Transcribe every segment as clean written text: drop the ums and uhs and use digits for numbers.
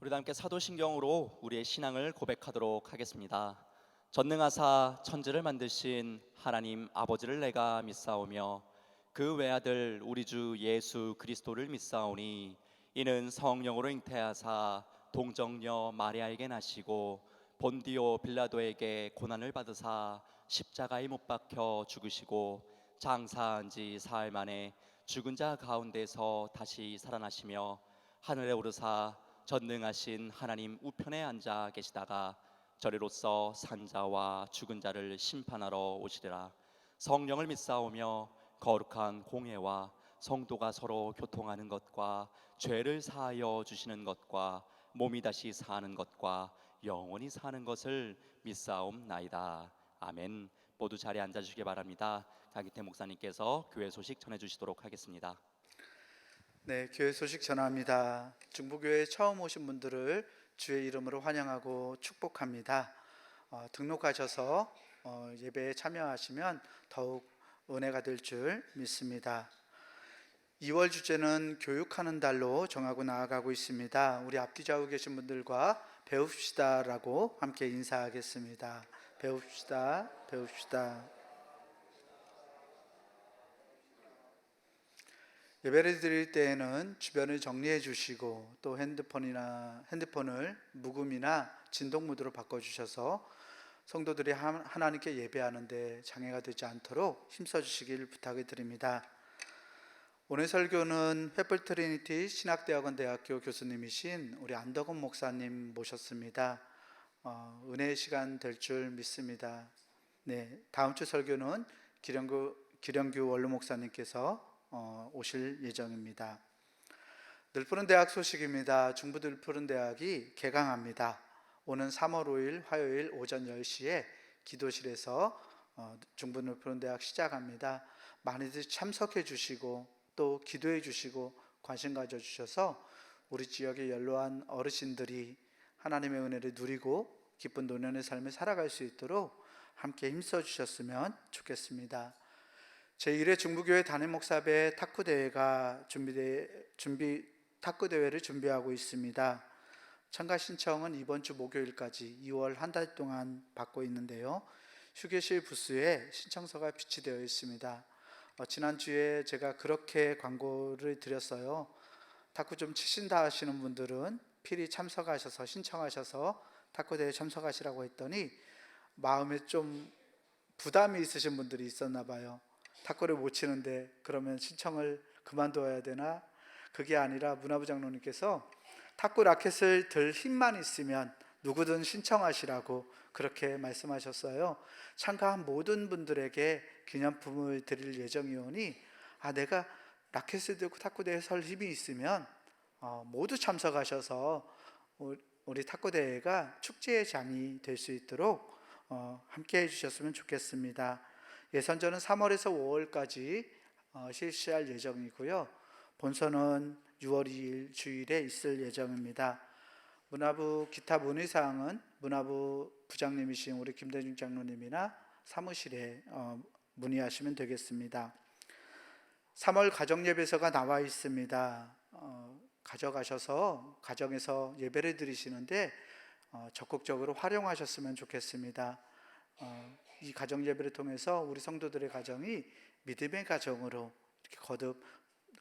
우리 다 함께 사도신경으로 우리의 신앙을 고백하도록 하겠습니다. 전능하사 천지를 만드신 하나님 아버지를 내가 믿사오며 그 외아들 우리 주 예수 그리스도를 믿사오니 이는 성령으로 잉태하사 동정녀 마리아에게 나시고 본디오 빌라도에게 고난을 받으사 십자가에 못 박혀 죽으시고 장사한 지 사흘 만에 죽은 자 가운데서 다시 살아나시며 하늘에 오르사 전능하신 하나님 우편에 앉아 계시다가 저리로서 산자와 죽은 자를 심판하러 오시리라. 성령을 믿사오며 거룩한 공회와 성도가 서로 교통하는 것과 죄를 사하여 주시는 것과 몸이 다시 사는 것과 영원히 사는 것을 믿사옵나이다. 아멘. 모두 자리에 앉아주시기 바랍니다. 강기태 목사님께서 교회 소식 전해주시도록 하겠습니다. 네, 교회 소식 전합니다. 중부교회에 처음 오신 분들을 주의 이름으로 환영하고 축복합니다. 등록하셔서 예배에 참여하시면 더욱 은혜가 될 줄 믿습니다. 2월 주제는 교육하는 달로 정하고 나아가고 있습니다. 우리 앞뒤 좌우 계신 분들과 배웁시다 라고 함께 인사하겠습니다. 배웁시다, 배웁시다. 예배를 드릴 때에는 주변을 정리해 주시고 또 핸드폰을 묵음이나 진동 모드로 바꿔주셔서 성도들이 하나님께 예배하는데 장애가 되지 않도록 힘써 주시길 부탁을 드립니다. 오늘 설교는 횃불 트리니티 신학대학원 대학교 교수님이신 우리 안덕원 목사님 모셨습니다. 은혜의 시간 될 줄 믿습니다. 네, 다음 주 설교는 기령규 원로 목사님께서 오실 예정입니다. 늘푸른 대학 소식입니다. 중부 늘푸른 대학이 개강합니다. 오는 3월 5일 화요일 오전 10시에 기도실에서 중부 늘푸른 대학 시작합니다. 많이들 참석해 주시고 또 기도해 주시고 관심 가져 주셔서 우리 지역의 연로한 어르신들이 하나님의 은혜를 누리고 기쁜 노년의 삶을 살아갈 수 있도록 함께 힘써 주셨으면 좋겠습니다. 제1회 중부교회 담임목사배 탁구대회가 탁구대회를 준비하고 있습니다. 참가 신청은 이번 주 목요일까지 2월 한 달 동안 받고 있는데요. 휴게실 부스에 신청서가 비치되어 있습니다. 지난주에 제가 그렇게 광고를 드렸어요. 탁구 좀 치신다 하시는 분들은 필히 참석하셔서 신청하셔서 탁구대회에 참석하시라고 했더니 마음에 좀 부담이 있으신 분들이 있었나 봐요. 탁구를 못 치는데 그러면 신청을 그만둬야 되나? 그게 아니라 문화부 장로님께서 탁구 라켓을 들 힘만 있으면 누구든 신청하시라고 그렇게 말씀하셨어요. 참가한 모든 분들에게 기념품을 드릴 예정이오니 내가 라켓을 들고 탁구대회에 설 힘이 있으면 모두 참석하셔서 우리 탁구대회가 축제의 장이 될 수 있도록 함께 해주셨으면 좋겠습니다. 예선전은 3월에서 5월까지 실시할 예정이고요. 본선은 6월 2일 주일에 있을 예정입니다. 문화부 기타 문의사항은 문화부 부장님이신 우리 김대중 장로님이나 사무실에 문의하시면 되겠습니다. 3월 가정예배서가 나와 있습니다. 가져가셔서 가정에서 예배를 드리시는데 적극적으로 활용하셨으면 좋겠습니다. 이 가정 예배를 통해서 우리 성도들의 가정이 믿음의 가정으로 이렇게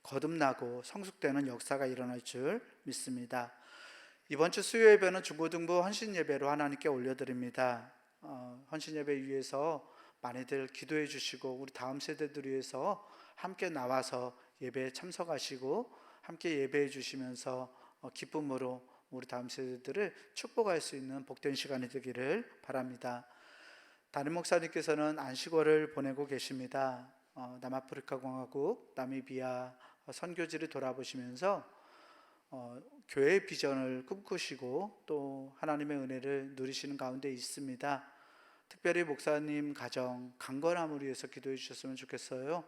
거듭나고 성숙되는 역사가 일어날 줄 믿습니다. 이번 주 수요 예배는 중고등부 헌신 예배로 하나님께 올려드립니다. 헌신 예배 위해서 많이들 기도해 주시고 우리 다음 세대들 위해서 함께 나와서 예배에 참석하시고 함께 예배해 주시면서 기쁨으로 우리 다음 세대들을 축복할 수 있는 복된 시간이 되기를 바랍니다. 담임 목사님께서는 안식월을 보내고 계십니다. 남아프리카 공화국 나미비아 선교지를 돌아보시면서 교회의 비전을 꿈꾸시고 또 하나님의 은혜를 누리시는 가운데 있습니다. 특별히 목사님 가정 강건함을 위해서 기도해 주셨으면 좋겠어요.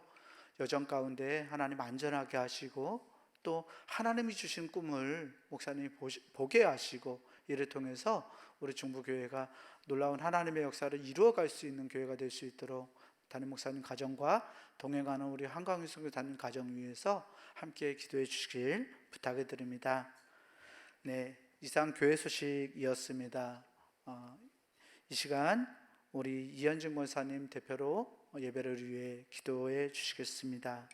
여정 가운데 하나님 안전하게 하시고 또 하나님이 주신 꿈을 목사님이 보게 하시고 이를 통해서 우리 중부교회가 놀라운 하나님의 역사를 이루어갈 수 있는 교회가 될 수 있도록 담임 목사님 가정과 동행하는 우리 한강유 선교 담임 가정 위해서 함께 기도해 주시길 부탁을 드립니다. 네, 이상 교회 소식이었습니다. 이 시간 우리 이현준 권사님 대표로 예배를 위해 기도해 주시겠습니다.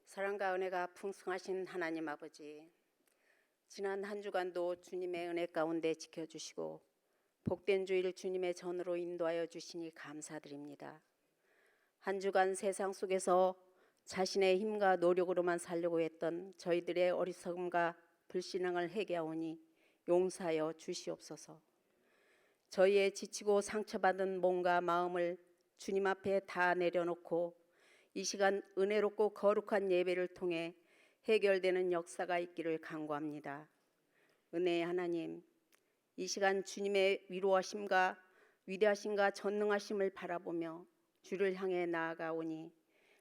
사랑과 은혜가 풍성하신 하나님 아버지, 지난 한 주간도 주님의 은혜 가운데 지켜주시고 복된 주일 주님의 전으로 인도하여 주시니 감사드립니다. 한 주간 세상 속에서 자신의 힘과 노력으로만 살려고 했던 저희들의 어리석음과 불신앙을 회개하오니 용서하여 주시옵소서. 저희의 지치고 상처받은 몸과 마음을 주님 앞에 다 내려놓고 이 시간 은혜롭고 거룩한 예배를 통해 해결되는 역사가 있기를 간구합니다. 은혜의 하나님, 이 시간 주님의 위로하심과 위대하심과 전능하심을 바라보며 주를 향해 나아가오니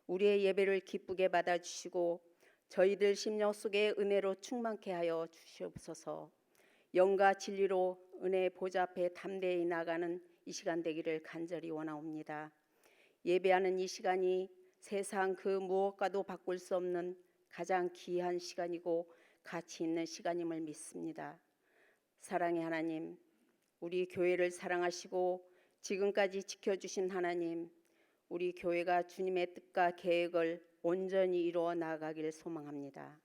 우리의 예배를 기쁘게 받아주시고 저희들 심령 속에 은혜로 충만케 하여 주시옵소서. 영과 진리로 은혜의 보좌 앞에 담대히 나가는 이 시간 되기를 간절히 원하옵니다. 예배하는 이 시간이 세상 그 무엇과도 바꿀 수 없는 가장 귀한 시간이고 가치 있는 시간임을 믿습니다. 사랑의 하나님, 우리 교회를 사랑하시고 지금까지 지켜주신 하나님, 우리 교회가 주님의 뜻과 계획을 온전히 이루어 나아가길 소망합니다.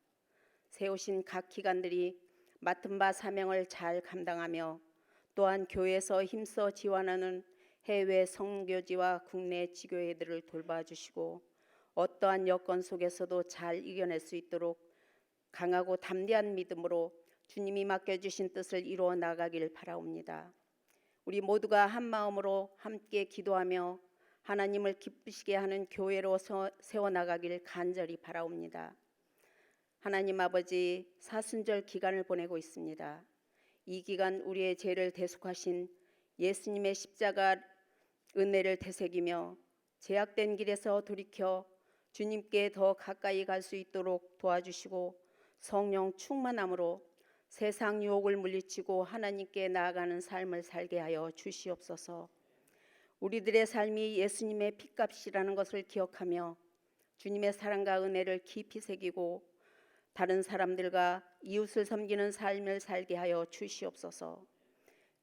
세우신 각 기관들이 맡은 바 사명을 잘 감당하며 또한 교회에서 힘써 지원하는 해외 선교지와 국내 지교회들을 돌봐주시고 어떠한 여건 속에서도 잘 이겨낼 수 있도록 강하고 담대한 믿음으로 주님이 맡겨주신 뜻을 이루어 나가길 바라옵니다. 우리 모두가 한 마음으로 함께 기도하며 하나님을 기쁘시게 하는 교회로 세워나가길 간절히 바라옵니다. 하나님 아버지, 사순절 기간을 보내고 있습니다. 이 기간 우리의 죄를 대속하신 예수님의 십자가 은혜를 되새기며 제약된 길에서 돌이켜 주님께 더 가까이 갈 수 있도록 도와주시고 성령 충만함으로 세상 유혹을 물리치고 하나님께 나아가는 삶을 살게 하여 주시옵소서. 우리들의 삶이 예수님의 핏값이라는 것을 기억하며 주님의 사랑과 은혜를 깊이 새기고 다른 사람들과 이웃을 섬기는 삶을 살게 하여 주시옵소서.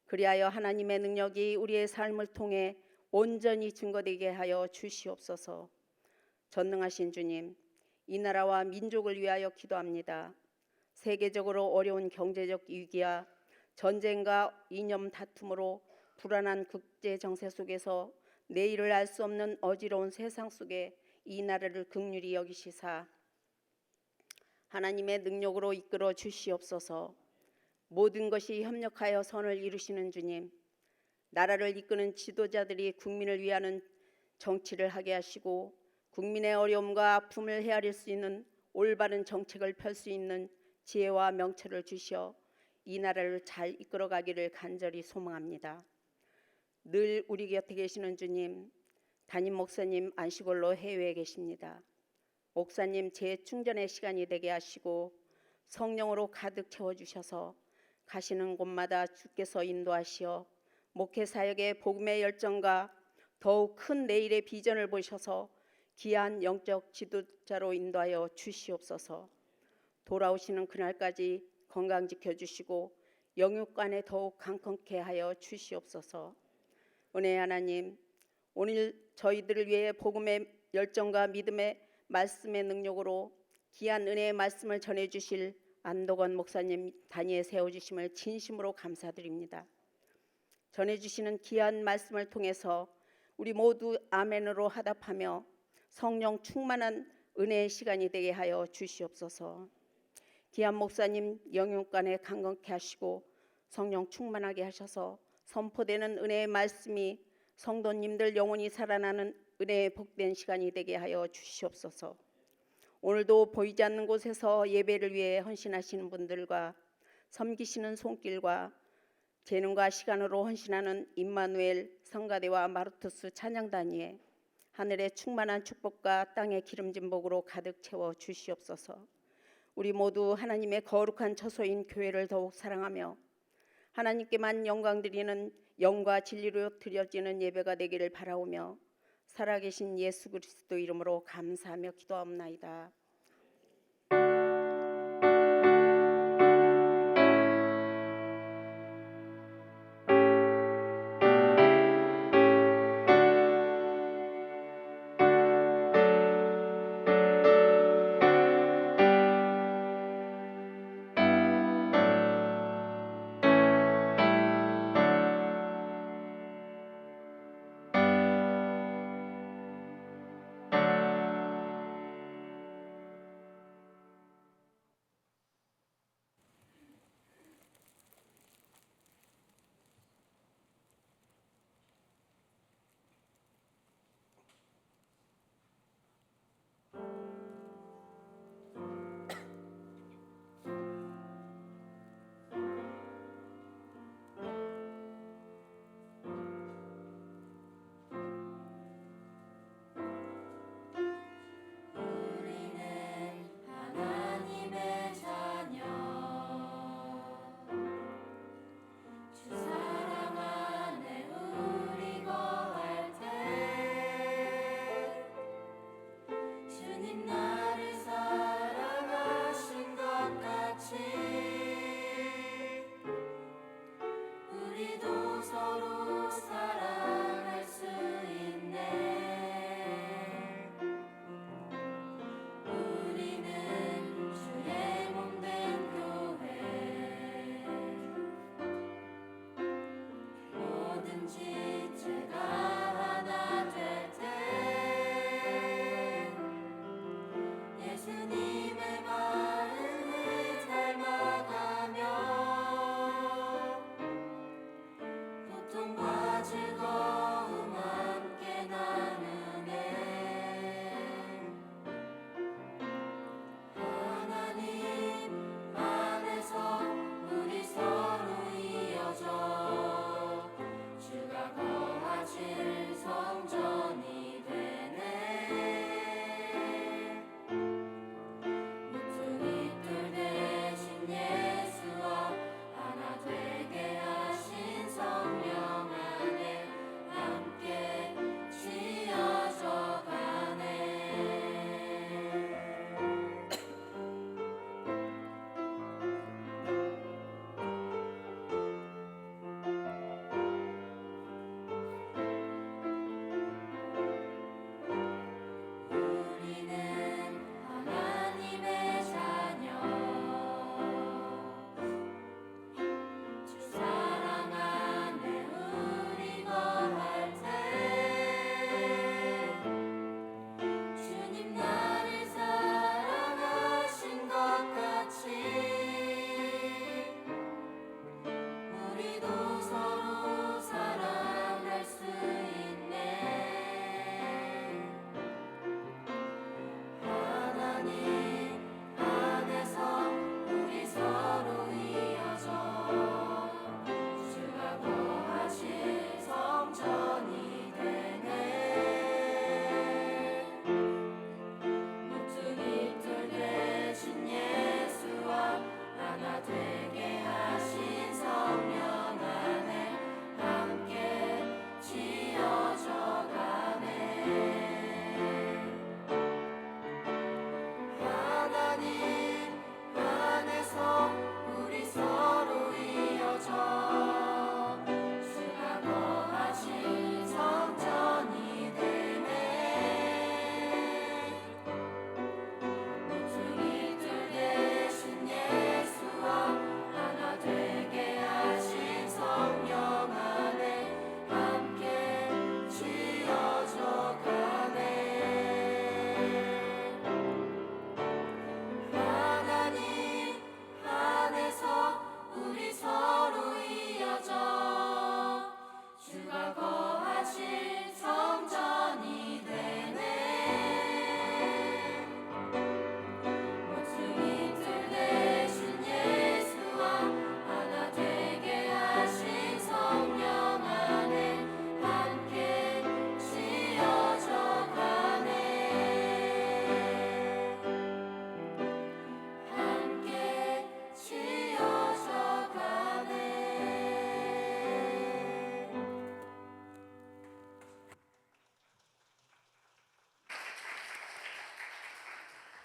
그리하여 하나님의 능력이 우리의 삶을 통해 온전히 증거되게 하여 주시옵소서. 전능하신 주님, 이 나라와 민족을 위하여 기도합니다. 세계적으로 어려운 경제적 위기와 전쟁과 이념 다툼으로 불안한 국제 정세 속에서 내일을 알 수 없는 어지러운 세상 속에 이 나라를 긍휼히 여기시사 하나님의 능력으로 이끌어 주시옵소서. 모든 것이 협력하여 선을 이루시는 주님, 나라를 이끄는 지도자들이 국민을 위하는 정치를 하게 하시고 국민의 어려움과 아픔을 헤아릴 수 있는 올바른 정책을 펼 수 있는 지혜와 명철을 주시어 이 나라를 잘 이끌어가기를 간절히 소망합니다. 늘 우리 곁에 계시는 주님, 담임 목사님 안식월로 해외에 계십니다. 목사님 재충전의 시간이 되게 하시고 성령으로 가득 채워주셔서 가시는 곳마다 주께서 인도하시어 목회 사역의 복음의 열정과 더욱 큰 내일의 비전을 보셔서 귀한 영적 지도자로 인도하여 주시옵소서. 돌아오시는 그날까지 건강 지켜주시고 영육간에 더욱 강건케 하여 주시옵소서. 은혜의 하나님, 오늘 저희들을 위해 복음의 열정과 믿음의 말씀의 능력으로 귀한 은혜의 말씀을 전해주실 안도건 목사님 단위에 세워주심을 진심으로 감사드립니다. 전해주시는 귀한 말씀을 통해서 우리 모두 아멘으로 화답하며 성령 충만한 은혜의 시간이 되게 하여 주시옵소서. 귀한 목사님 영육간에 강건케 하시고 성령 충만하게 하셔서 선포되는 은혜의 말씀이 성도님들 영혼이 살아나는 은혜의 복된 시간이 되게 하여 주시옵소서. 오늘도 보이지 않는 곳에서 예배를 위해 헌신하시는 분들과 섬기시는 손길과 재능과 시간으로 헌신하는 임마누엘 성가대와 마르투스 찬양단위에 하늘의 충만한 축복과 땅의 기름진 복으로 가득 채워 주시옵소서. 우리 모두 하나님의 거룩한 처소인 교회를 더욱 사랑하며 하나님께만 영광 드리는 영과 진리로 드려지는 예배가 되기를 바라오며 살아계신 예수 그리스도 이름으로 감사하며 기도하옵나이다.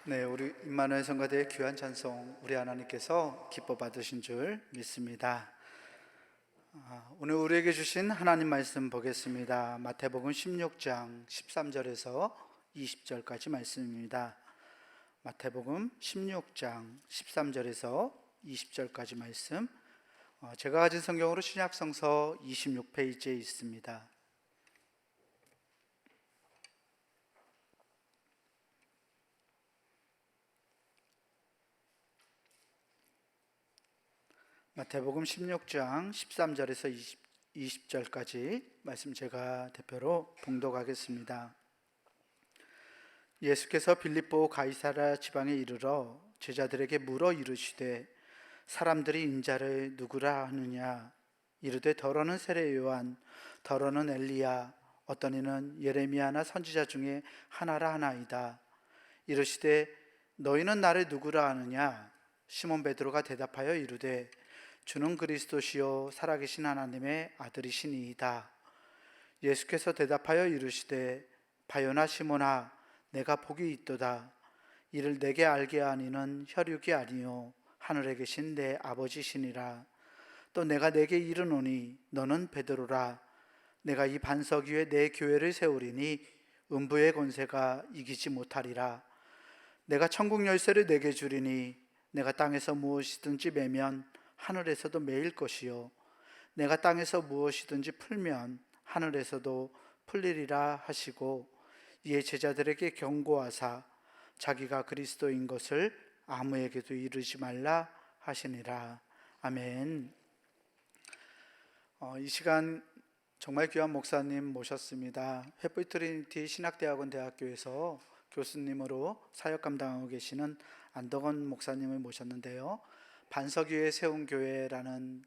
네, 우리 임마누엘 성가대의 귀한 찬송 우리 하나님께서 기뻐 받으신 줄 믿습니다. 오늘 우리에게 주신 하나님 말씀 보겠습니다. 마태복음 16장 13절에서 20절까지 말씀입니다. 마태복음 16장 13절에서 20절까지 말씀, 제가 가진 성경으로 신약성서 26페이지에 있습니다. 마태복음 16장 13절에서 20절까지 말씀 제가 대표로 봉독하겠습니다. 예수께서 빌립보 가이사랴 지방에 이르러 제자들에게 물어 이르시되 사람들이 인자를 누구라 하느냐? 이르되 더러는 세례 요한, 더러는 엘리야, 어떤 이는 예레미야나 선지자 중에 하나라 하나이다. 이르시되 너희는 나를 누구라 하느냐? 시몬 베드로가 대답하여 이르되 주는 그리스도시요 살아계신 하나님의 아들이시니이다. 예수께서 대답하여 이르시되 바요나 시몬아, 내가 복이 있도다. 이를 내게 알게 하니는 혈육이 아니요 하늘에 계신 내 아버지시니라. 또 내가 내게 이르노니 너는 베드로라. 내가 이 반석 위에 내 교회를 세우리니 음부의 권세가 이기지 못하리라. 내가 천국 열쇠를 내게 주리니 내가 땅에서 무엇이든지 매면 하늘에서도 매일 것이요 내가 땅에서 무엇이든지 풀면 하늘에서도 풀리리라 하시고, 이에 제자들에게 경고하사 자기가 그리스도인 것을 아무에게도 이르지 말라 하시니라. 아멘. 이 시간 정말 귀한 목사님 모셨습니다. 횃불 트리니티 신학대학원 대학교에서 교수님으로 사역 감당하고 계시는 안덕원 목사님을 모셨는데요. 반석 위에 세운 교회라는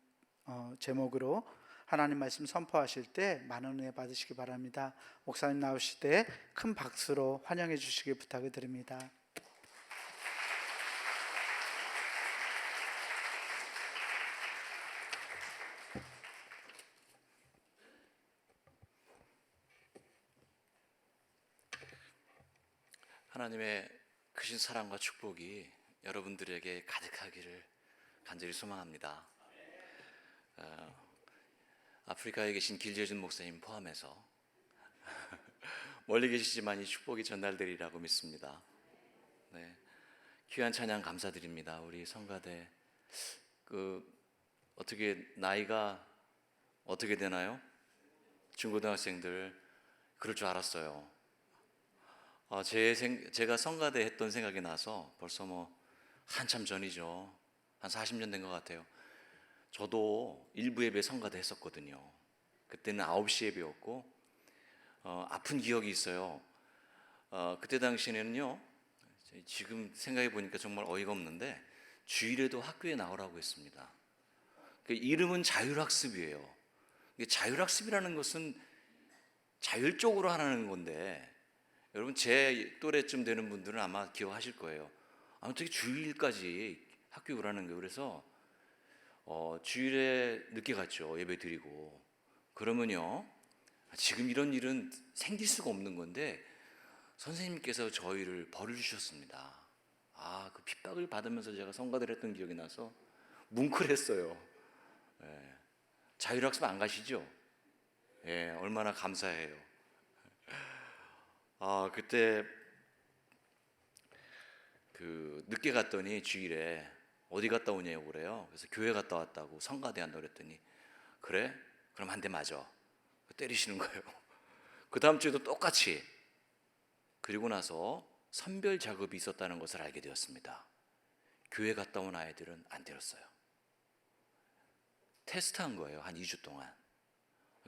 제목으로 하나님 말씀 선포하실 때 많은 은혜 받으시기 바랍니다. 목사님 나오실 때 큰 박수로 환영해 주시기 부탁을 드립니다. 하나님의 크신 사랑과 축복이 여러분들에게 가득하기를 간절히 소망합니다. 아프리카에 계신 길재준 목사님 포함해서 멀리 계시지만 이 축복이 전달되리라고 믿습니다. 네, 귀한 찬양 감사드립니다. 우리 성가대 어떻게 나이가 어떻게 되나요? 중고등학생들 그럴 줄 알았어요. 제가 성가대 했던 생각이 나서 벌써 한참 전이죠. 한 40년 된 것 같아요. 저도 일부 예배 성가대 했었거든요. 그때는 9시 예배였고 아픈 기억이 있어요. 그때 당시에는요, 지금 생각해 보니까 정말 어이가 없는데 주일에도 학교에 나오라고 했습니다. 그 이름은 자율학습이에요. 자율학습이라는 것은 자율적으로 하는 건데, 여러분 제 또래쯤 되는 분들은 아마 기억하실 거예요. 아무튼 주일까지 학교 오라는 거예요. 그래서 주일에 늦게 갔죠. 예배 드리고. 그러면요, 지금 이런 일은 생길 수가 없는 건데 선생님께서 저희를 벌을 주셨습니다. 그 핍박을 받으면서 제가 성가대를 했던 기억이 나서 뭉클했어요. 자율학습 안 가시죠? 얼마나 감사해요. 그때 늦게 갔더니 주일에 어디 갔다 오냐고 그래요. 그래서 교회 갔다 왔다고, 성가대 한다고 그랬더니 그래? 그럼 한 대 맞아. 때리시는 거예요. 그 다음 주에도 똑같이. 그리고 나서 선별 작업이 있었다는 것을 알게 되었습니다. 교회 갔다 온 아이들은 안 때렸어요. 테스트한 거예요. 한 2주 동안.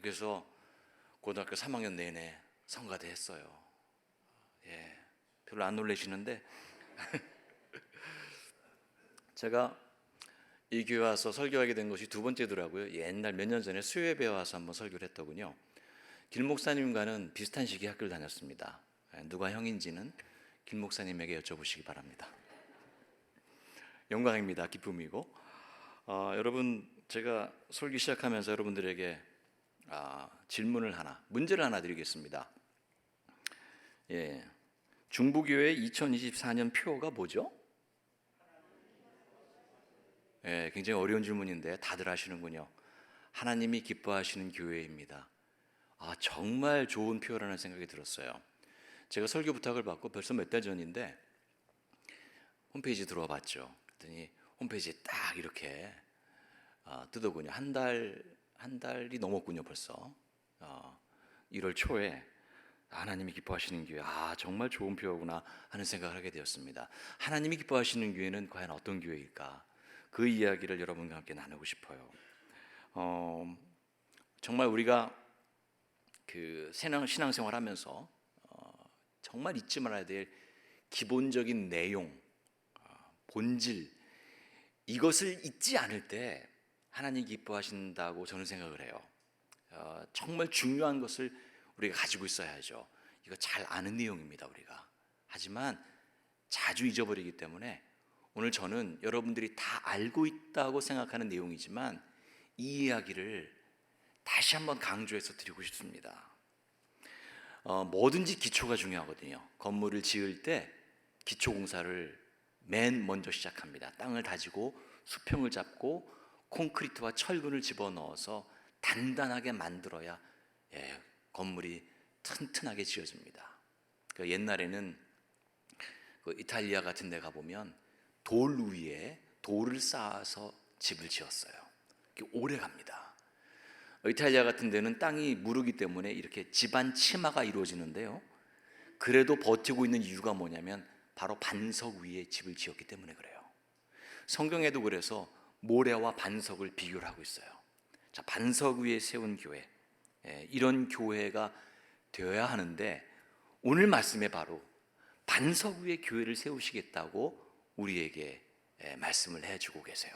그래서 고등학교 3학년 내내 성가대 했어요. 별로 안 놀라시는데 제가 이 교회 와서 설교하게 된 것이 두 번째더라고요. 옛날 몇 년 전에 수요예배 와서 한번 설교를 했더군요. 김 목사님과는 비슷한 시기에 학교를 다녔습니다. 누가 형인지는 김 목사님에게 여쭤보시기 바랍니다. 영광입니다. 기쁨이고. 여러분, 제가 설교 시작하면서 여러분들에게 문제를 하나 드리겠습니다. 중부교회 2024년 표어가 뭐죠? 예, 굉장히 어려운 질문인데 다들 아시는군요. 하나님이 기뻐하시는 교회입니다. 아, 정말 좋은 표어라는 생각이 들었어요. 제가 설교 부탁을 받고 벌써 몇 달 전인데 홈페이지 들어와 봤죠. 그랬더니 홈페이지에 딱 이렇게 뜨더군요. 한 달이 넘었군요, 벌써. 1월 초에 하나님이 기뻐하시는 교회, 정말 좋은 표어구나 하는 생각을 하게 되었습니다. 하나님이 기뻐하시는 교회는 과연 어떤 교회일까? 그 이야기를 여러분과 함께 나누고 싶어요. 정말 우리가 그 신앙생활하면서 정말 잊지 말아야 될 기본적인 내용, 본질, 이것을 잊지 않을 때 하나님 기뻐하신다고 저는 생각을 해요. 정말 중요한 것을 우리가 가지고 있어야죠. 이거 잘 아는 내용입니다, 우리가. 하지만 자주 잊어버리기 때문에 오늘 저는 여러분들이 다 알고 있다고 생각하는 내용이지만 이 이야기를 다시 한번 강조해서 드리고 싶습니다. 뭐든지 기초가 중요하거든요. 건물을 지을 때 기초 공사를 맨 먼저 시작합니다. 땅을 다지고 수평을 잡고 콘크리트와 철근을 집어넣어서 단단하게 만들어야 건물이 튼튼하게 지어집니다. 옛날에는 이탈리아 같은 데 가보면 돌 위에 돌을 쌓아서 집을 지었어요. 오래 갑니다. 이탈리아 같은 데는 땅이 무르기 때문에 이렇게 집안 치마가 이루어지는데요, 그래도 버티고 있는 이유가 뭐냐면 바로 반석 위에 집을 지었기 때문에 그래요. 성경에도 그래서 모래와 반석을 비교를 하고 있어요. 자, 반석 위에 세운 교회, 이런 교회가 되어야 하는데 오늘 말씀에 바로 반석 위에 교회를 세우시겠다고 우리에게 말씀을 해주고 계세요.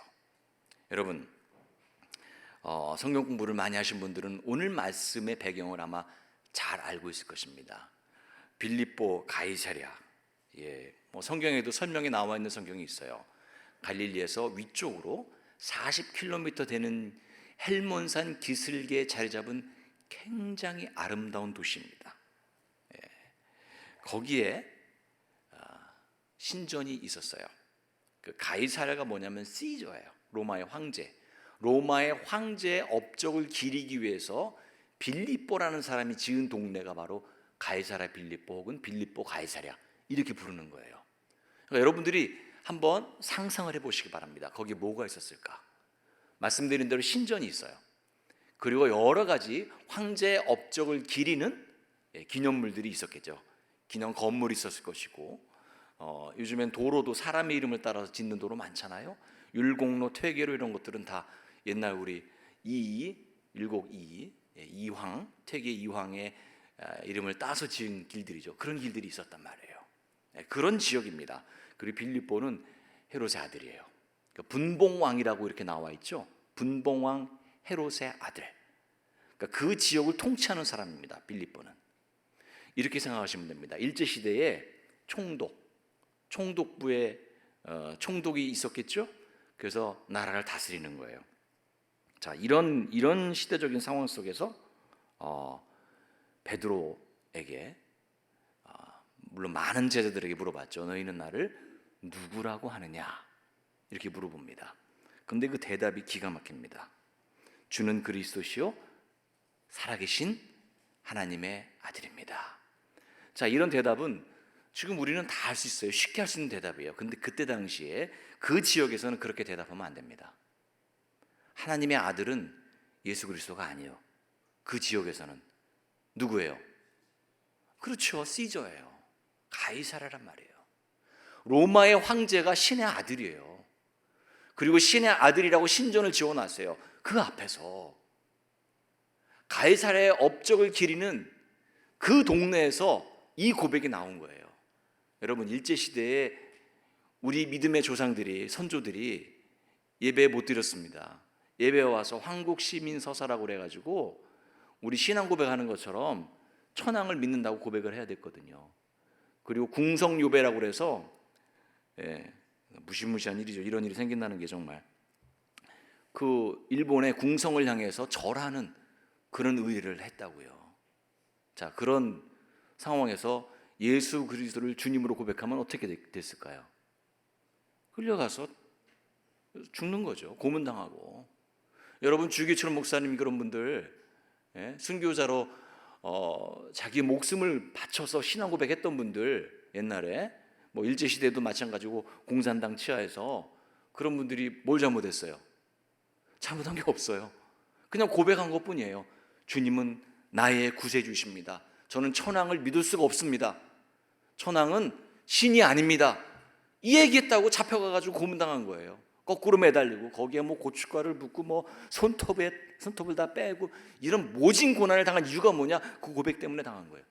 여러분, 성경 공부를 많이 하신 분들은 오늘 말씀의 배경을 아마 잘 알고 있을 것입니다. 빌립보, 가이사랴, 성경에도 설명이 나와 있는 성경이 있어요. 갈릴리에서 위쪽으로 40km 되는 헬몬산 기슭에 자리 잡은 굉장히 아름다운 도시입니다. 거기에 신전이 있었어요. 그 가이사랴가 뭐냐면 시저예요. 로마의 황제. 로마의 황제의 업적을 기리기 위해서 빌립보라는 사람이 지은 동네가 바로 가이사랴 빌립보 혹은 빌립보 가이사랴, 이렇게 부르는 거예요. 그러니까 여러분들이 한번 상상을 해보시기 바랍니다. 거기에 뭐가 있었을까? 말씀드린 대로 신전이 있어요. 그리고 여러 가지 황제의 업적을 기리는 기념물들이 있었겠죠. 기념 건물이 있었을 것이고, 요즘엔 도로도 사람의 이름을 따라서 짓는 도로 많잖아요. 율곡로, 퇴계로, 이런 것들은 다 옛날 우리 이황, 퇴계 이황의 이름을 따서 지은 길들이죠. 그런 길들이 있었단 말이에요. 그런 지역입니다. 그리고 빌립보는 헤롯의 아들이에요. 분봉왕이라고 이렇게 나와 있죠. 분봉왕 헤롯의 아들. 그러니까 그 지역을 통치하는 사람입니다. 빌립보는. 이렇게 생각하시면 됩니다. 일제시대에 총독부에 총독이 있었겠죠. 그래서 나라를 다스리는 거예요. 자, 이런 시대적인 상황 속에서 베드로에게 물론 많은 제자들에게 물어봤죠. 너희는 나를 누구라고 하느냐? 이렇게 물어봅니다. 근데 그 대답이 기가 막힙니다. 주는 그리스도시요 살아계신 하나님의 아들입니다. 자, 이런 대답은 지금 우리는 다 할 수 있어요. 쉽게 할 수 있는 대답이에요. 근데 그때 당시에 그 지역에서는 그렇게 대답하면 안 됩니다. 하나님의 아들은 예수 그리스도가 아니에요. 그 지역에서는 누구예요? 그렇죠, 시저예요. 가이사랴란 말이에요. 로마의 황제가 신의 아들이에요. 그리고 신의 아들이라고 신전을 지어놨어요. 그 앞에서 가이사랴의 업적을 기리는 그 동네에서 이 고백이 나온 거예요. 여러분, 일제시대에 우리 믿음의 조상들이, 선조들이 예배 못 드렸습니다. 예배에 와서 황국시민서사라고 그래가지고 우리 신앙 고백하는 것처럼 천황을 믿는다고 고백을 해야 됐거든요. 그리고 궁성요배라고 그래서 무시무시한 일이죠. 이런 일이 생긴다는 게 정말. 그 일본의 궁성을 향해서 절하는 그런 의례를 했다고요. 자, 그런 상황에서 예수 그리스도를 주님으로 고백하면 어떻게 됐을까요? 끌려가서 죽는 거죠. 고문당하고. 여러분, 주기철 목사님 그런 분들, 순교자로 자기 목숨을 바쳐서 신앙 고백했던 분들, 옛날에 뭐 일제시대도 마찬가지고 공산당 치하에서 그런 분들이 뭘 잘못했어요? 잘못한 게 없어요. 그냥 고백한 것뿐이에요. 주님은 나의 구세주십니다. 저는 천황을 믿을 수가 없습니다. 천황은 신이 아닙니다. 이 얘기했다고 잡혀가가지고 고문당한 거예요. 거꾸로 매달리고 거기에 뭐 고춧가루를 붓고 뭐 손톱을 다 빼고 이런 모진 고난을 당한 이유가 뭐냐? 그 고백 때문에 당한 거예요.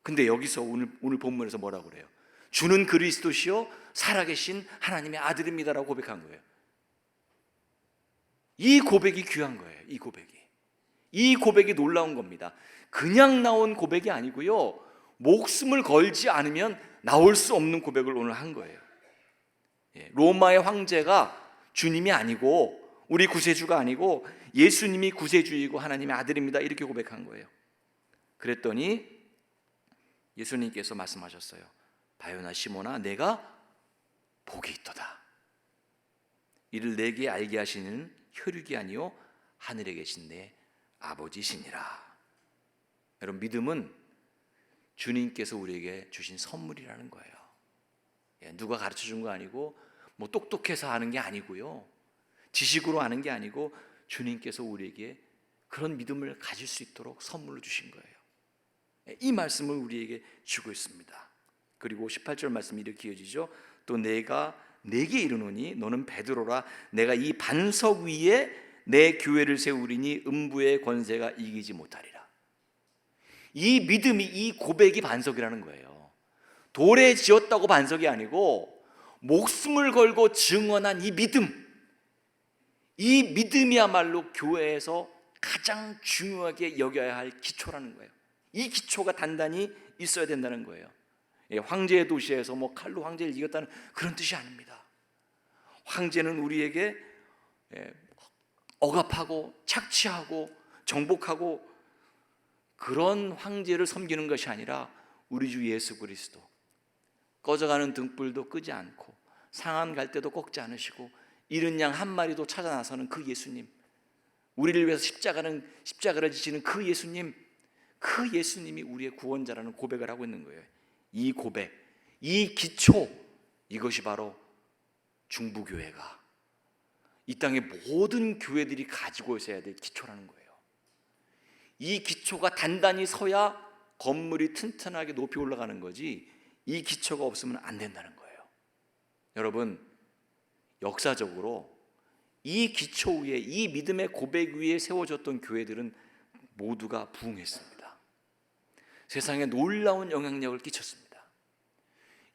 근데 여기서 오늘 본문에서 뭐라고 그래요? 주는 그리스도시요 살아계신 하나님의 아들입니다라고 고백한 거예요. 이 고백이 귀한 거예요. 이 고백이 놀라운 겁니다. 그냥 나온 고백이 아니고요, 목숨을 걸지 않으면 나올 수 없는 고백을 오늘 한 거예요. 로마의 황제가 주님이 아니고 우리 구세주가 아니고 예수님이 구세주이고 하나님의 아들입니다, 이렇게 고백한 거예요. 그랬더니 예수님께서 말씀하셨어요. 바요나 시몬아, 내가 복이 있도다. 이를 내게 알게 하시는 혈육이 아니요 하늘에 계신 내 아버지시니라. 여러분, 믿음은 주님께서 우리에게 주신 선물이라는 거예요. 누가 가르쳐 준 거 아니고 뭐 똑똑해서 하는 게 아니고요, 지식으로 하는 게 아니고 주님께서 우리에게 그런 믿음을 가질 수 있도록 선물로 주신 거예요. 이 말씀을 우리에게 주고 있습니다. 그리고 18절 말씀이 이렇게 이어지죠. 또 내가 내게 이르노니 너는 베드로라. 내가 이 반석 위에 내 교회를 세우리니 음부의 권세가 이기지 못하리라. 이 믿음이, 이 고백이 반석이라는 거예요. 돌에 지었다고 반석이 아니고 목숨을 걸고 증언한 이 믿음이야말로 교회에서 가장 중요하게 여겨야 할 기초라는 거예요. 이 기초가 단단히 있어야 된다는 거예요. 황제의 도시에서 뭐 칼로 황제를 이겼다는 그런 뜻이 아닙니다. 황제는 우리에게 억압하고 착취하고 정복하고 그런 황제를 섬기는 것이 아니라 우리 주 예수 그리스도, 꺼져가는 등불도 끄지 않고 상한 갈 때도 꺾지 않으시고 잃은 양 한 마리도 찾아 나서는 그 예수님, 우리를 위해서 십자가를 지시는 그 예수님이 우리의 구원자라는 고백을 하고 있는 거예요. 이 고백, 이 기초, 이것이 바로 중부교회가, 이 땅의 모든 교회들이 가지고 있어야 될 기초라는 거예요. 이 기초가 단단히 서야 건물이 튼튼하게 높이 올라가는 거지, 이 기초가 없으면 안 된다는 거예요. 여러분, 역사적으로 이 기초 위에, 이 믿음의 고백 위에 세워졌던 교회들은 모두가 부흥했습니다. 세상에 놀라운 영향력을 끼쳤습니다.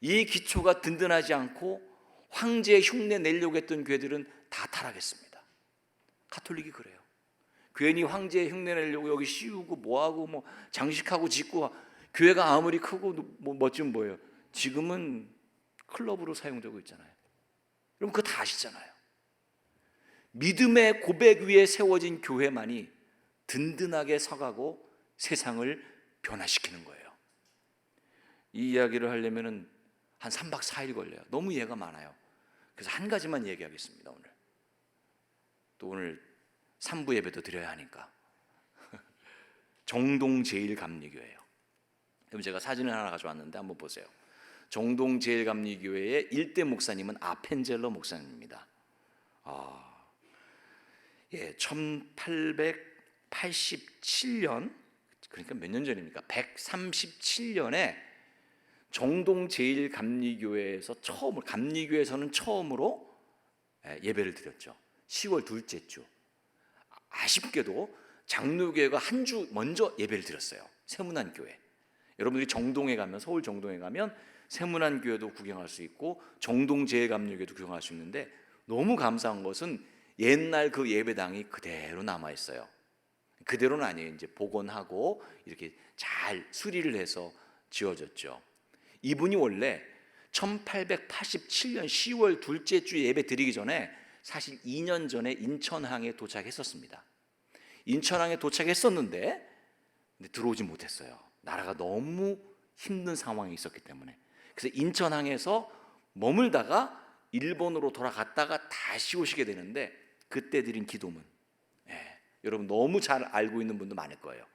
이 기초가 든든하지 않고 황제의 흉내 내려고 했던 교회들은 다 타락했습니다. 가톨릭이 그래요. 괜히 황제의 흉내 내려고 여기 씌우고 뭐하고 뭐 장식하고 짓고, 교회가 아무리 크고 뭐 멋지면 뭐예요? 지금은 클럽으로 사용되고 있잖아요. 여러분, 그거 다 아시잖아요. 믿음의 고백 위에 세워진 교회만이 든든하게 서가고 세상을 변화시키는 거예요. 이 이야기를 하려면 한 3박 4일 걸려요. 너무 예가 많아요. 그래서 한 가지만 얘기하겠습니다. 오늘 3부 예배도 드려야 하니까. 정동제일감리교회예요. 그럼 제가 사진을 하나 가져왔는데 한번 보세요. 정동제일감리교회의 일대 목사님은 아펜젤러 목사님입니다. 1887년, 그러니까 몇 년 전입니까? 137년에 정동제일감리교회에서 감리교회에서는 처음으로 예배를 드렸죠. 10월 둘째 주. 아쉽게도 장로교회가 한 주 먼저 예배를 드렸어요. 세문안교회. 여러분들이 정동에 가면, 서울 정동에 가면 세문안교회도 구경할 수 있고 정동제일감리교회도 구경할 수 있는데, 너무 감사한 것은 옛날 그 예배당이 그대로 남아 있어요. 그대로는 아니에요. 이제 복원하고 이렇게 잘 수리를 해서 지어졌죠. 이분이 원래 1887년 10월 둘째 주 예배 드리기 전에 사실 2년 전에 인천항에 도착했었습니다. 인천항에 도착했었는데 들어오지 못했어요. 나라가 너무 힘든 상황이 있었기 때문에. 그래서 인천항에서 머물다가 일본으로 돌아갔다가 다시 오시게 되는데, 그때 드린 기도문, 여러분 너무 잘 알고 있는 분도 많을 거예요.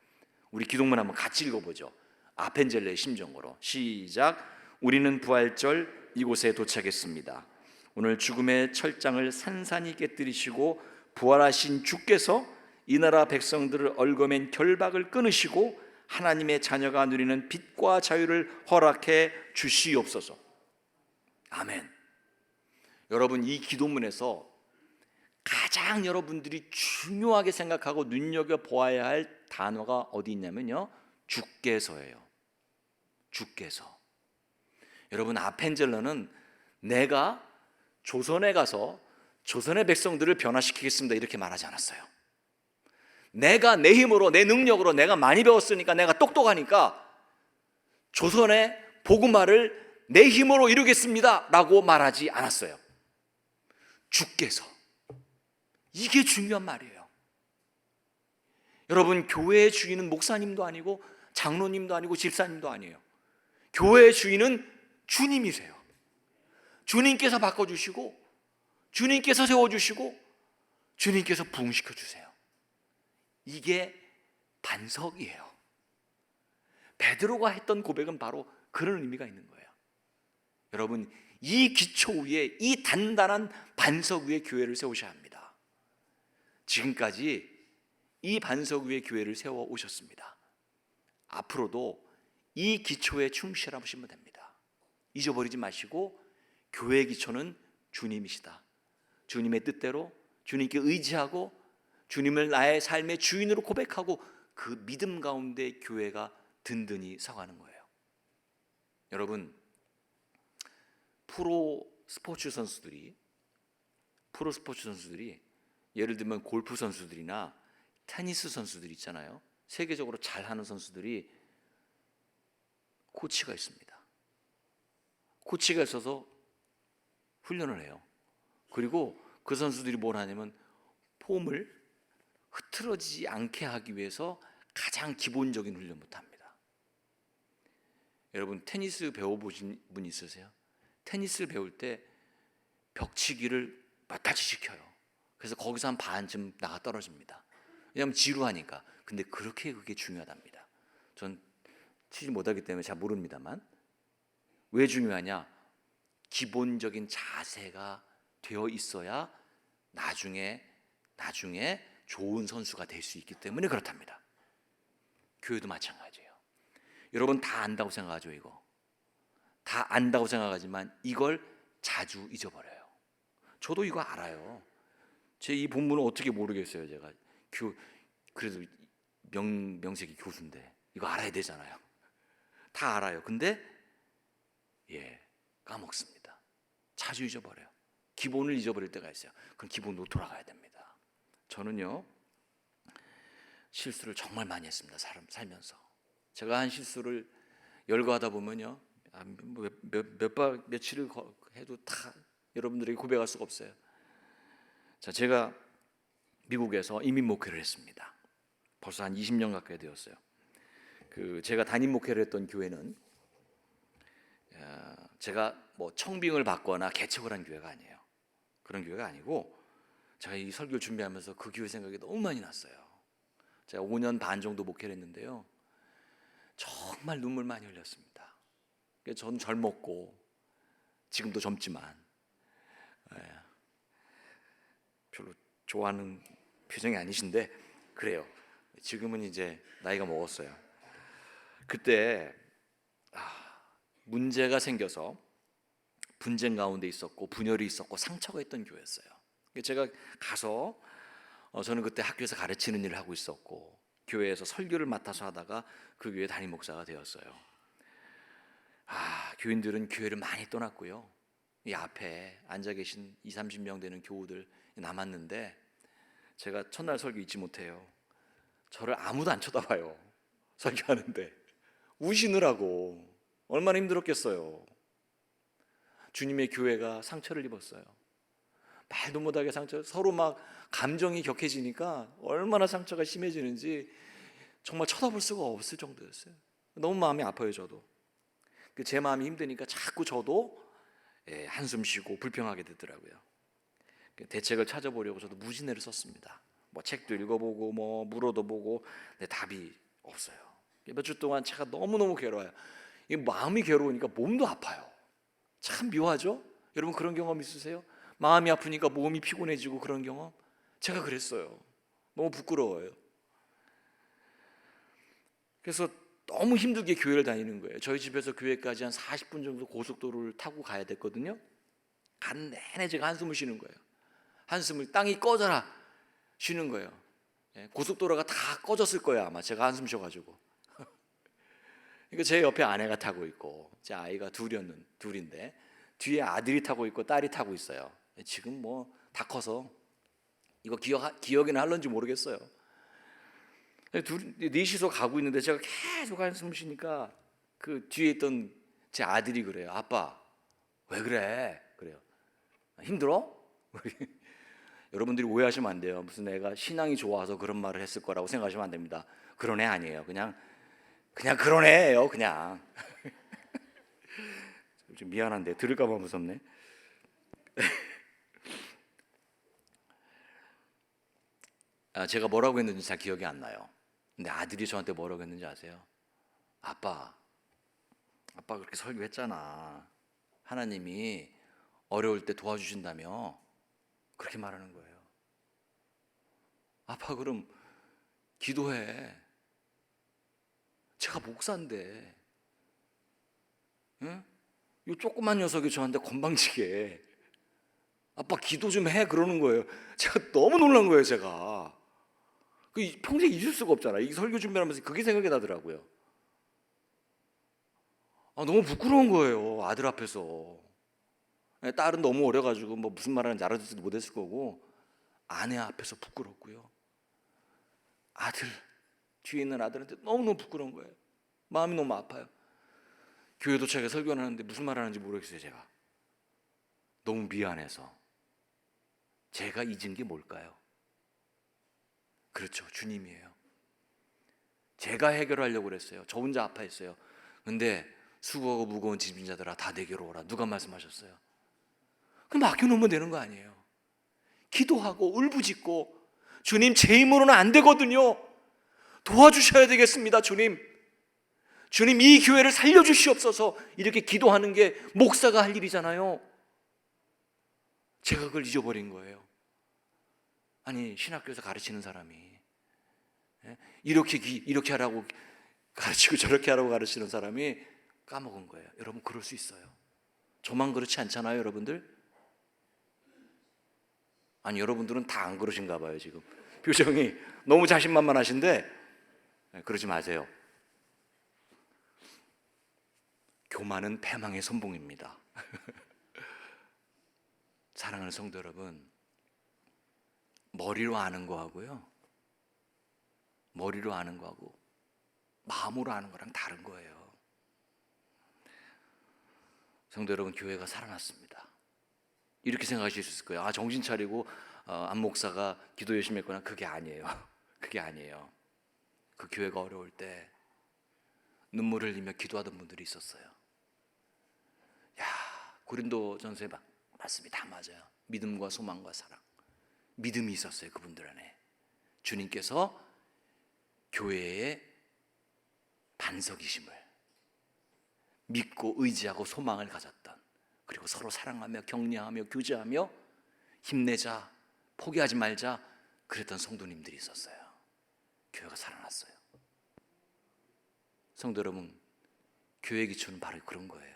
우리 기도문 한번 같이 읽어보죠. 아펜젤레의 심정으로 시작. 우리는 부활절 이곳에 도착했습니다. 오늘 죽음의 철장을 산산히 깨뜨리시고 부활하신 주께서 이 나라 백성들을 얽어맨 결박을 끊으시고 하나님의 자녀가 누리는 빛과 자유를 허락해 주시옵소서. 아멘. 여러분, 이 기도문에서 가장 여러분들이 중요하게 생각하고 눈여겨보아야 할 단어가 어디 있냐면요, 주께서예요. 주께서. 여러분, 아펜젤러는 내가 조선에 가서 조선의 백성들을 변화시키겠습니다 이렇게 말하지 않았어요. 내가 내 힘으로, 내 능력으로, 내가 많이 배웠으니까, 내가 똑똑하니까 조선의 복음화를 내 힘으로 이루겠습니다 라고 말하지 않았어요. 주께서. 이게 중요한 말이에요. 여러분, 교회의 주인은 목사님도 아니고 장로님도 아니고 집사님도 아니에요. 교회의 주인은 주님이세요. 주님께서 바꿔주시고, 주님께서 세워주시고, 주님께서 부흥시켜주세요. 이게 반석이에요. 베드로가 했던 고백은 바로 그런 의미가 있는 거예요. 여러분, 이 기초 위에, 이 단단한 반석 위에 교회를 세우셔야 합니다. 지금까지 이 반석 위에 교회를 세워 오셨습니다. 앞으로도 이 기초에 충실하시면 됩니다. 잊어버리지 마시고, 교회의 기초는 주님이시다. 주님의 뜻대로 주님께 의지하고 주님을 나의 삶의 주인으로 고백하고 그 믿음 가운데 교회가 든든히 서가는 거예요. 여러분, 프로 스포츠 선수들이 예를 들면 골프 선수들이나 테니스 선수들 있잖아요. 세계적으로 잘하는 선수들이 코치가 있습니다. 코치가 있어서 훈련을 해요. 그리고 그 선수들이 뭘 하냐면 폼을 흐트러지지 않게 하기 위해서 가장 기본적인 훈련부터 합니다. 여러분, 테니스 배워보신 분 있으세요? 테니스를 배울 때 벽치기를 몇 가지 시켜요. 그래서 거기서 한 반쯤 나가 떨어집니다. 왜냐하면 지루하니까. 근데 그렇게 그게 중요하답니다. 전 치지 못하기 때문에 잘 모릅니다만, 왜 중요하냐? 기본적인 자세가 되어 있어야 나중에 좋은 선수가 될 수 있기 때문에 그렇답니다. 교회도 마찬가지예요. 여러분, 다 안다고 생각하죠. 이거 다 안다고 생각하지만 이걸 자주 잊어버려요. 저도 이거 알아요. 제 이 본문을 어떻게 모르겠어요. 제가 그래도 명색이 교수인데 이거 알아야 되잖아요. 다 알아요. 근데 까먹습니다. 자주 잊어버려요. 기본을 잊어버릴 때가 있어요. 그럼 기본으로 돌아가야 됩니다. 저는요, 실수를 정말 많이 했습니다. 살면서. 제가 한 실수를 열거하다 보면요, 며칠을 해도 다 여러분들에게 고백할 수가 없어요. 자, 제가 미국에서 이민 목회를 했습니다. 벌써 한 20년 가까이 되었어요. 제가 담임 목회를 했던 교회는 제가 뭐 청빙을 받거나 개척을 한 교회가 아니에요. 그런 교회가 아니고, 제가 이 설교를 준비하면서 그 교회 생각이 너무 많이 났어요. 제가 5년 반 정도 목회를 했는데요, 정말 눈물 많이 흘렸습니다. 저는 젊었고 지금도 젊지만 별로 좋아하는 표정이 아니신데 그래요. 지금은 이제 나이가 먹었어요. 그때 문제가 생겨서 분쟁 가운데 있었고 분열이 있었고 상처가 있던 교회였어요. 제가 가서 저는 그때 학교에서 가르치는 일을 하고 있었고 교회에서 설교를 맡아서 하다가 그 교회 담임 목사가 되었어요. 교인들은 교회를 많이 떠났고요. 이 앞에 앉아 계신 20-30명 되는 교우들 남았는데, 제가 첫날 설교 잊지 못해요. 저를 아무도 안 쳐다봐요. 설교하는데 우시느라고 얼마나 힘들었겠어요. 주님의 교회가 상처를 입었어요. 말도 못하게 서로 막 감정이 격해지니까 얼마나 상처가 심해지는지 정말 쳐다볼 수가 없을 정도였어요. 너무 마음이 아파요. 저도 제 마음이 힘드니까 자꾸 저도 한숨 쉬고 불평하게 되더라고요. 대책을 찾아보려고 저도 무진회를 썼습니다. 뭐 책도 읽어보고 뭐 물어도 보고, 근데 답이 없어요. 몇 주 동안 제가 너무너무 괴로워요. 이 마음이 괴로우니까 몸도 아파요. 참 묘하죠? 여러분 그런 경험 있으세요? 마음이 아프니까 몸이 피곤해지고 그런 경험? 제가 그랬어요. 너무 부끄러워요. 그래서 너무 힘들게 교회를 다니는 거예요. 저희 집에서 교회까지 한 40분 정도 고속도로를 타고 가야 됐거든요. 간 내내 제가 한숨을 쉬는 거예요. 한숨을, 땅이 꺼져라 쉬는 거예요. 고속도로가 다 꺼졌을 거예요 아마, 제가 한숨 쉬어가지고. 그러니까 제 옆에 아내가 타고 있고, 제 아이가 둘인데 뒤에 아들이 타고 있고 딸이 타고 있어요. 지금 뭐 다 커서 이거 기억이나 할런지 모르겠어요. 넷이서 가고 있는데 제가 계속 한숨 쉬니까 그 뒤에 있던 제 아들이 그래요. 아빠 왜 그래? 그래요. 힘들어? 여러분들이 오해하시면 안 돼요. 무슨 애가 신앙이 좋아서 그런 말을 했을 거라고 생각하시면 안 됩니다. 그런 애 아니에요. 그냥 그런 애예요. 그냥. 좀 미안한데 들을까 봐 무섭네. 제가 뭐라고 했는지 잘 기억이 안 나요. 근데 아들이 저한테 뭐라고 했는지 아세요? 아빠 그렇게 설교했잖아. 하나님이 어려울 때 도와주신다며 그렇게 말하는 거예요. 아빠 그럼 기도해. 제가 목사인데, 응? 이 조그만 녀석이 저한테 건방지게 아빠 기도 좀 해 그러는 거예요. 제가 너무 놀란 거예요. 제가 평생 잊을 수가 없잖아. 이 설교 준비하면서 그게 생각이 나더라고요. 너무 부끄러운 거예요. 아들 앞에서. 딸은 너무 어려가지고 뭐 무슨 말하는지 알아듣지도 못했을 거고, 아내 앞에서 부끄럽고요. 아들, 뒤에 있는 아들한테 너무너무 부끄러운 거예요. 마음이 너무 아파요. 교회 도착해 설교를 하는데 무슨 말 하는지 모르겠어요. 제가 너무 미안해서. 제가 잊은 게 뭘까요? 그렇죠, 주님이에요. 제가 해결하려고 그랬어요. 저 혼자 아파했어요. 근데 수고하고 무거운 짐진 자들아 다 내게로 오라, 누가 말씀하셨어요? 그럼 맡겨놓으면 되는 거 아니에요? 기도하고 울부짖고, 주님 제 힘으로는 안 되거든요. 도와주셔야 되겠습니다. 주님 이 교회를 살려주시옵소서. 이렇게 기도하는 게 목사가 할 일이잖아요. 제가 그걸 잊어버린 거예요. 아니 신학교에서 가르치는 사람이 이렇게 하라고 가르치고 저렇게 하라고 가르치는 사람이 까먹은 거예요. 여러분 그럴 수 있어요. 저만 그렇지 않잖아요 여러분들? 아니 여러분들은 다 안 그러신가 봐요. 지금 표정이 너무 자신만만하신데 그러지 마세요. 교만은 패망의 선봉입니다. 사랑하는 성도 여러분, 머리로 아는 거하고요, 머리로 아는 거하고 마음으로 아는 거랑 다른 거예요. 성도 여러분, 교회가 살아났습니다. 이렇게 생각하실 수 있을 거예요. 정신 차리고 안 목사가 기도 열심히 했구나. 그게 아니에요. 그게 아니에요. 그 교회가 어려울 때 눈물을 흘리며 기도하던 분들이 있었어요. 고린도전서의 말씀이 다 맞아요. 믿음과 소망과 사랑, 믿음이 있었어요. 그분들 안에 주님께서 교회의 반석이심을 믿고 의지하고 소망을 가졌던, 그리고 서로 사랑하며 격려하며 교제하며 힘내자, 포기하지 말자 그랬던 성도님들이 있었어요. 교회가 살아났어요. 성도 여러분, 교회 기초는 바로 그런 거예요.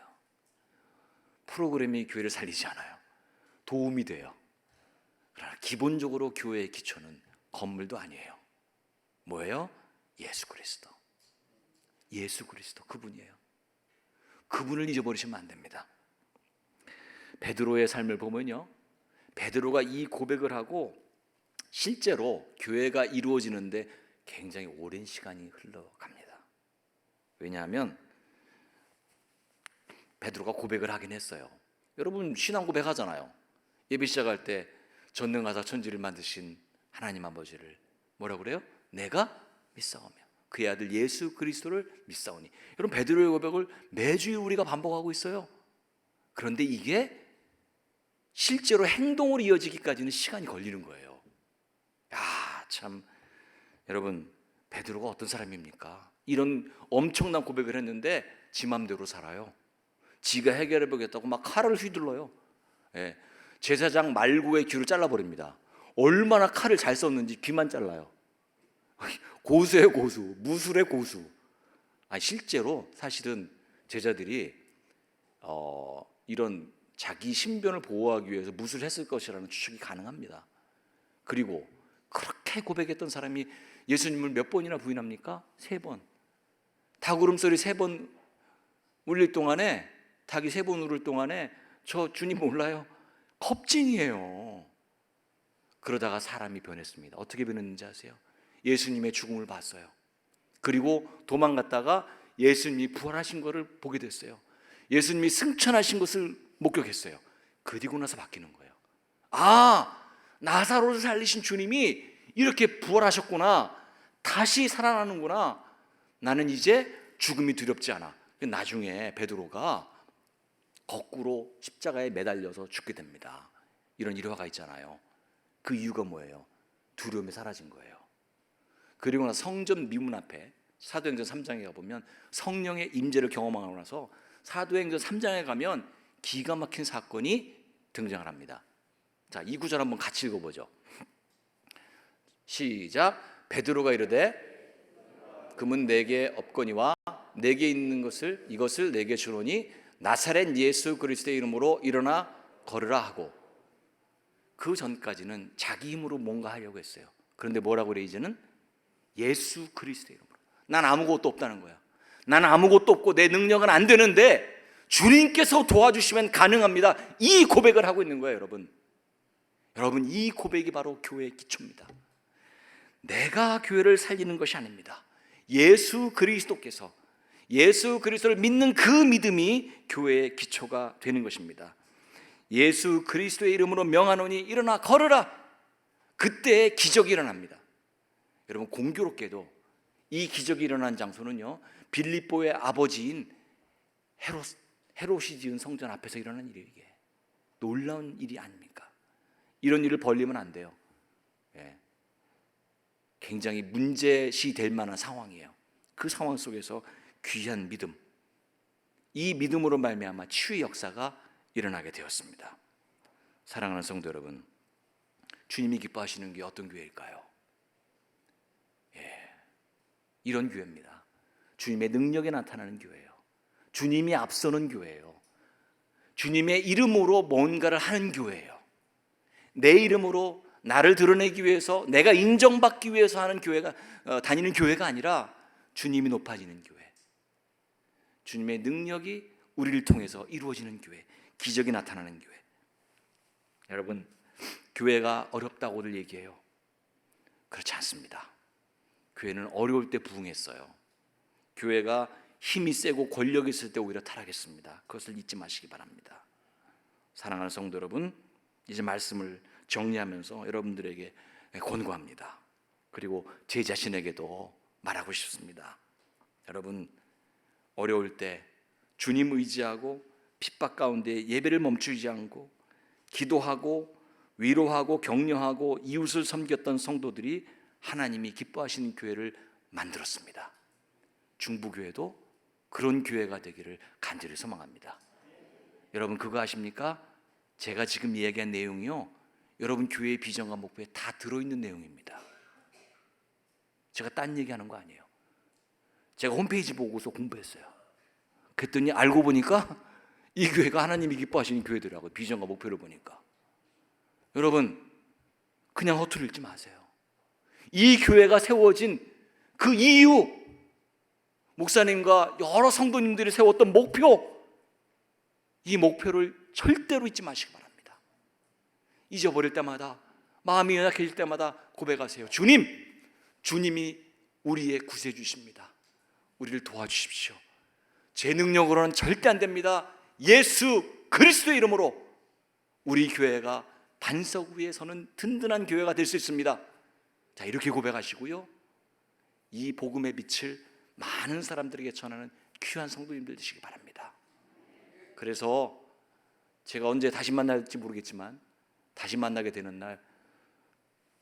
프로그램이 교회를 살리지 않아요. 도움이 돼요. 그러나 기본적으로 교회의 기초는 건물도 아니에요. 뭐예요? 예수 그리스도. 예수 그리스도, 그분이에요. 그분을 잊어버리시면 안 됩니다. 베드로의 삶을 보면요, 베드로가 이 고백을 하고 실제로 교회가 이루어지는데 굉장히 오랜 시간이 흘러갑니다. 왜냐하면 베드로가 고백을 하긴 했어요. 여러분 신앙 고백하잖아요. 예배 시작할 때 전능하사 천지를 만드신 하나님 아버지를 뭐라고 그래요? 내가 믿사오며. 그의 아들 예수 그리스도를 믿사오니. 여러분, 베드로의 고백을 매주일 우리가 반복하고 있어요. 그런데 이게 실제로 행동으로 이어지기까지는 시간이 걸리는 거예요. 야, 참, 여러분, 베드로가 어떤 사람입니까? 이런 엄청난 고백을 했는데 지 맘대로 살아요. 지가 해결해 보겠다고 막 칼을 휘둘러요. 예, 제사장 말고의 귀를 잘라버립니다. 얼마나 칼을 잘 썼는지 귀만 잘라요. 고수의 고수, 무술의 고수. 아니, 실제로 사실은 제자들이 이런 자기 신변을 보호하기 위해서 무술을 했을 것이라는 추측이 가능합니다. 그리고 그렇게 고백했던 사람이 예수님을 몇 번이나 부인합니까? 3번. 닭 울음소리 3번 울릴 동안에, 닭이 3번 울을 동안에 저 주님 몰라요? 겁쟁이에요. 그러다가 사람이 변했습니다. 어떻게 변했는지 아세요? 예수님의 죽음을 봤어요. 그리고 도망갔다가 예수님이 부활하신 것을 보게 됐어요. 예수님이 승천하신 것을 목격했어요. 그리고 나서 바뀌는 거예요. 아, 나사로를 살리신 주님이 이렇게 부활하셨구나. 다시 살아나는구나. 나는 이제 죽음이 두렵지 않아. 나중에 베드로가 거꾸로 십자가에 매달려서 죽게 됩니다. 이런 일화가 있잖아요. 그 이유가 뭐예요? 두려움이 사라진 거예요. 그리고 나서 성전 미문 앞에 사도행전 3장에 가보면 성령의 임재를 경험하고 나서 사도행전 3장에 가면 기가 막힌 사건이 등장을 합니다. 자, 이 구절 한번 같이 읽어보죠. 시작. 베드로가 이르되 금은 내게 없거니와 내게 있는 것을 이것을 내게 주노니 나사렛 예수 그리스도의 이름으로 일어나 걸으라 하고. 그 전까지는 자기 힘으로 뭔가 하려고 했어요. 그런데 뭐라고 그래? 이제는 예수 그리스도의 이름으로. 난 아무것도 없다는 거야. 난 아무것도 없고 내 능력은 안 되는데 주님께서 도와주시면 가능합니다. 이 고백을 하고 있는 거예요, 여러분. 여러분, 이 고백이 바로 교회의 기초입니다. 내가 교회를 살리는 것이 아닙니다. 예수 그리스도께서, 예수 그리스도를 믿는 그 믿음이 교회의 기초가 되는 것입니다. 예수 그리스도의 이름으로 명하노니 일어나 걸으라. 그때 기적이 일어납니다. 여러분, 공교롭게도 이 기적이 일어난 장소는요, 빌립보의 아버지인 헤롯이 지은 성전 앞에서 일어난 일이에요. 이게 놀라운 일이 아닙니까? 이런 일을 벌리면 안 돼요. 예. 굉장히 문제시 될 만한 상황이에요. 그 상황 속에서 귀한 믿음, 이 믿음으로 말미암아 치유의 역사가 일어나게 되었습니다. 사랑하는 성도 여러분, 주님이 기뻐하시는 게 어떤 교회일까요? 이런 교회입니다. 주님의 능력이 나타나는 교회예요. 주님이 앞서는 교회예요. 주님의 이름으로 뭔가를 하는 교회예요. 내 이름으로 나를 드러내기 위해서, 내가 인정받기 위해서 하는 교회가, 다니는 교회가 아니라 주님이 높아지는 교회, 주님의 능력이 우리를 통해서 이루어지는 교회, 기적이 나타나는 교회. 여러분, 교회가 어렵다고들 얘기해요. 그렇지 않습니다. 교회는 어려울 때 부흥했어요. 교회가 힘이 세고 권력이 있을 때 오히려 타락했습니다. 그것을 잊지 마시기 바랍니다. 사랑하는 성도 여러분, 이제 말씀을 정리하면서 여러분들에게 권고합니다. 그리고 제 자신에게도 말하고 싶습니다. 여러분, 어려울 때 주님 의지하고 핍박 가운데 예배를 멈추지 않고 기도하고 위로하고 격려하고 이웃을 섬겼던 성도들이 하나님이 기뻐하시는 교회를 만들었습니다. 중부교회도 그런 교회가 되기를 간절히 소망합니다. 여러분, 그거 아십니까? 제가 지금 이야기한 내용이요, 여러분 교회의 비전과 목표에 다 들어있는 내용입니다. 제가 딴 얘기하는 거 아니에요. 제가 홈페이지 보고서 공부했어요. 그랬더니 알고 보니까 이 교회가 하나님이 기뻐하시는 교회더라고요. 비전과 목표를 보니까. 여러분, 그냥 허투루 읽지 마세요. 이 교회가 세워진 그 이유, 목사님과 여러 성도님들이 세웠던 목표, 이 목표를 절대로 잊지 마시기 바랍니다. 잊어버릴 때마다, 마음이 연약해질 때마다 고백하세요. 주님이 우리의 구세주십니다. 우리를 도와주십시오. 제 능력으로는 절대 안 됩니다. 예수 그리스도의 이름으로 우리 교회가 반석 위에 서는 든든한 교회가 될 수 있습니다. 자, 이렇게 고백하시고요, 이 복음의 빛을 많은 사람들에게 전하는 귀한 성도님들 되시기 바랍니다. 그래서 제가 언제 다시 만날지 모르겠지만 다시 만나게 되는 날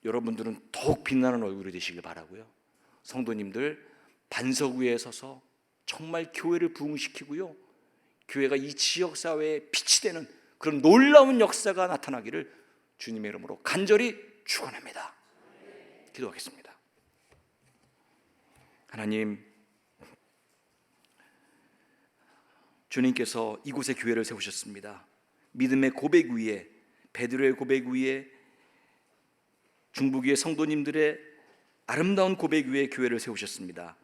여러분들은 더욱 빛나는 얼굴이 되시길 바라고요. 성도님들 반석 위에 서서 정말 교회를 부흥시키고요, 교회가 이 지역 사회에 빛이 되는 그런 놀라운 역사가 나타나기를 주님의 이름으로 간절히 축원합니다. 기도하겠습니다. 하나님, 주님께서 이곳에 교회를 세우셨습니다. 믿음의 고백 위에, 베드로의 고백 위에, 중부교회 성도님들의 아름다운 고백 위에 교회를 세우셨습니다.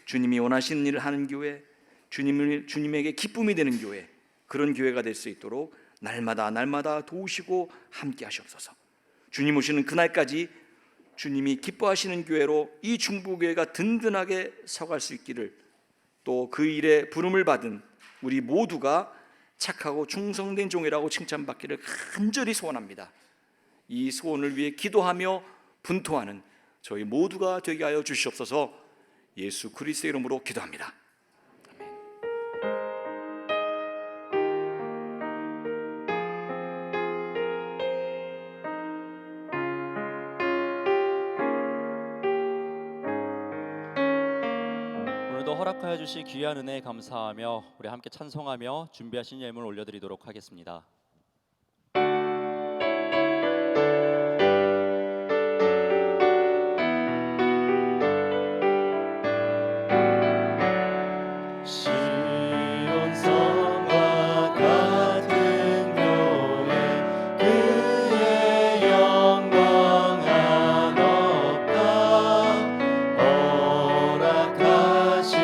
주님이 원하시는 일을 하는 교회, 주님에게 기쁨이 되는 교회, 그런 교회가 될 수 있도록 날마다 도우시고 함께 하시옵소서. 주님 오시는 그날까지 주님이 기뻐하시는 교회로 이 중부교회가 든든하게 서갈 수 있기를, 또 그 일에 부름을 받은 우리 모두가 착하고 충성된 종이라고 칭찬받기를 간절히 소원합니다. 이 소원을 위해 기도하며 분투하는 저희 모두가 되게 하여 주시옵소서. 예수 그리스도의 이름으로 기도합니다. 오늘도 허락하여 주시 귀한 은혜에 감사하며 우리 함께 찬송하며 준비하신 예물 올려드리도록 하겠습니다. 시온성과 같은 교회, 그의 영광 한없다. 허락하신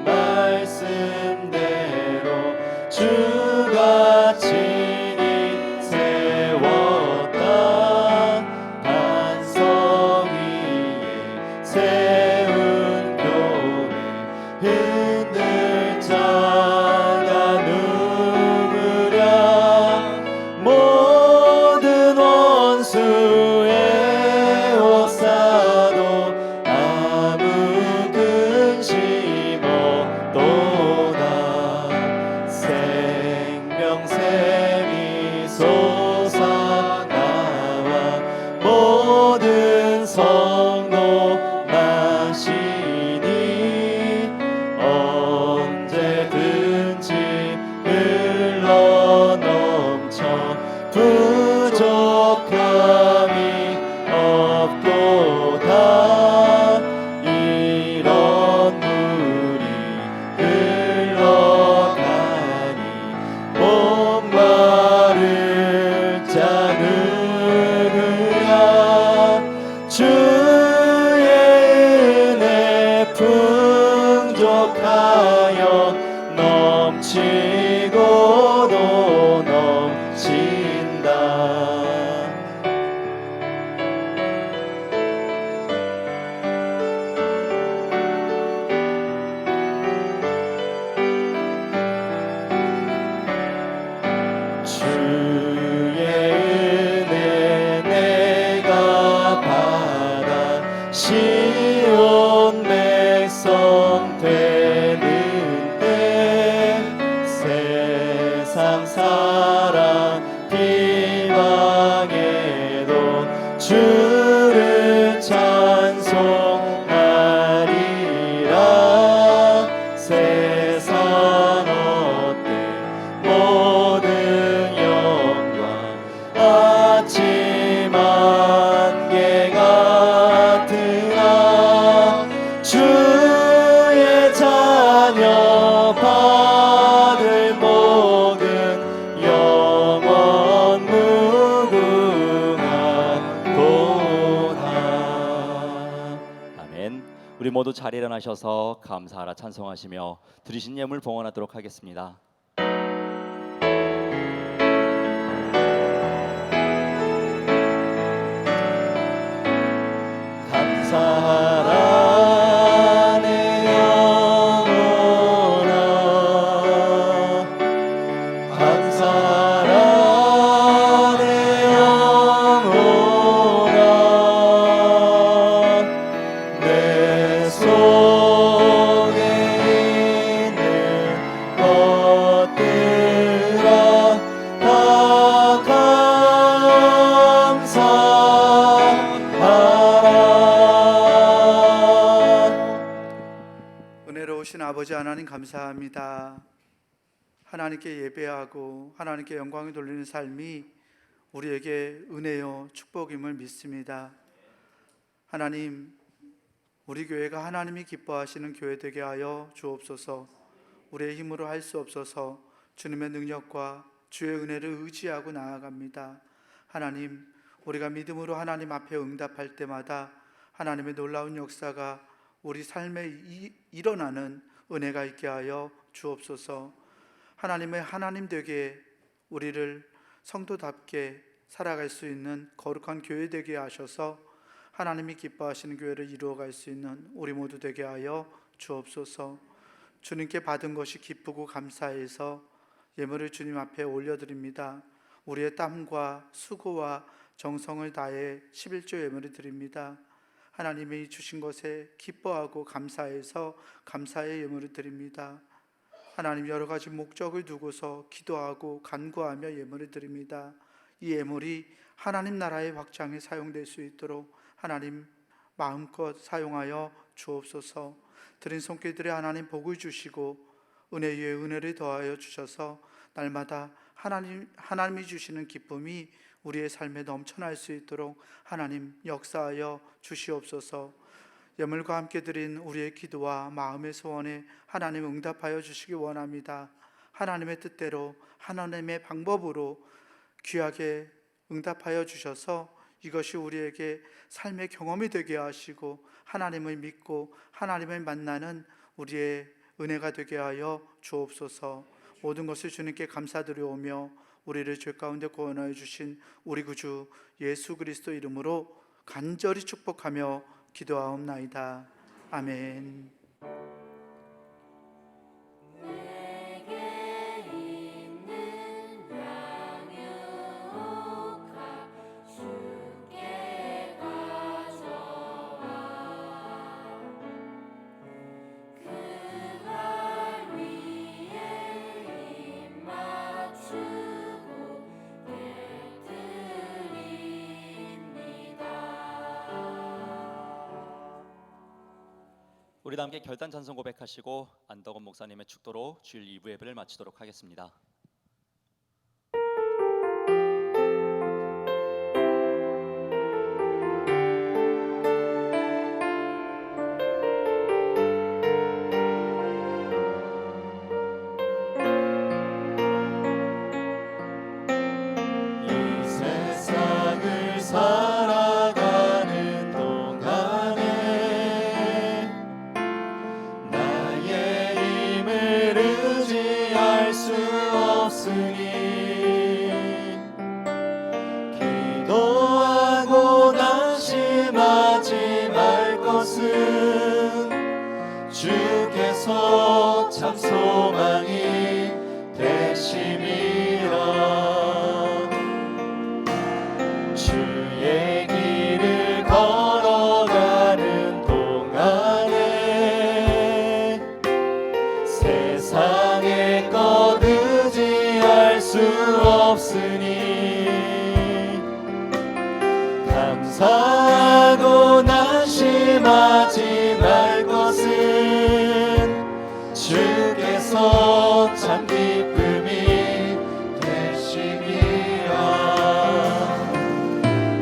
말씀대로 주가 친히 세웠다. 반석 위에 세운 교회, 흔들 자가 누구랴. 모든 원수의 옷사도 아무 근심 없도다. 생명샘이 솟아나와 모든 성도 마시니 언제든지 흘러넘쳐 부족함이 없도다. 이런 물이 흘러가니 목마를 자 누구야. 주의 은혜 풍족하여 넘치고도 넘친다. 주의 은혜 내가 받아 시온 백성 되는 때, 세상 사랑 비방해도 주를 찬송하리라. 세상 어때 모든 영광 아침 안개 같으나. 주의 자녀 받을 복은 영원 무궁하도다. 아멘. 우리 모두 자리에 일어나셔서 감사하라 찬송하시며 드리신 예물 봉헌하도록 하겠습니다. 감사하라 내 영혼아. 감사하라 내 영혼아. 내 아버지 하나님 감사합니다. 하나님께 예배하고 하나님께 영광을 돌리는 삶이 우리에게 은혜요 축복임을 믿습니다. 하나님, 우리 교회가 하나님이 기뻐하시는 교회 되게 하여 주옵소서. 우리의 힘으로 할 수 없어서 주님의 능력과 주의 은혜를 의지하고 나아갑니다. 하나님, 우리가 믿음으로 하나님 앞에 응답할 때마다 하나님의 놀라운 역사가 우리 삶에 일어나는 은혜가 있게 하여 주옵소서. 하나님의 하나님 되게 우리를 성도답게 살아갈 수 있는 거룩한 교회 되게 하셔서 하나님이 기뻐하시는 교회를 이루어갈 수 있는 우리 모두 되게 하여 주옵소서. 주님께 받은 것이 기쁘고 감사해서 예물을 주님 앞에 올려드립니다. 우리의 땀과 수고와 정성을 다해 11조 예물을 드립니다. 하나님이 주신 것에 기뻐하고 감사해서 감사의 예물을 드립니다. 하나님, 여러 가지 목적을 두고서 기도하고 간구하며 예물을 드립니다. 이 예물이 하나님 나라의 확장에 사용될 수 있도록 하나님 마음껏 사용하여 주옵소서. 드린 손길들에 하나님 복을 주시고 은혜 위에 은혜를 더하여 주셔서 날마다 하나님이 주시는 기쁨이 우리의 삶에 넘쳐날 수 있도록 하나님 역사하여 주시옵소서. 예물과 함께 드린 우리의 기도와 마음의 소원에 하나님 응답하여 주시기 원합니다. 하나님의 뜻대로 하나님의 방법으로 귀하게 응답하여 주셔서 이것이 우리에게 삶의 경험이 되게 하시고 하나님을 믿고 하나님을 만나는 우리의 은혜가 되게 하여 주옵소서. 모든 것을 주님께 감사드리오며 우리를 죄 가운데 구원하여 주신 우리 구주 예수 그리스도 이름으로 간절히 축복하며 기도하옵나이다. 아멘. 우리 다 함께 결단 찬송 고백하시고 안덕원 목사님의 축도로 주일 2부 예배를 마치도록 하겠습니다. 살아가는 동안에 나의 힘을 의지할 수 없으니 기도하고 난심하지 말 것은 주께서 참 소망이 되심이라. 주의 길을 걸어가는 동안에 세상의 것 의지할 수 없으니 감사하고 난심하지 말 것은 주께서 참 기쁨이 되심이라.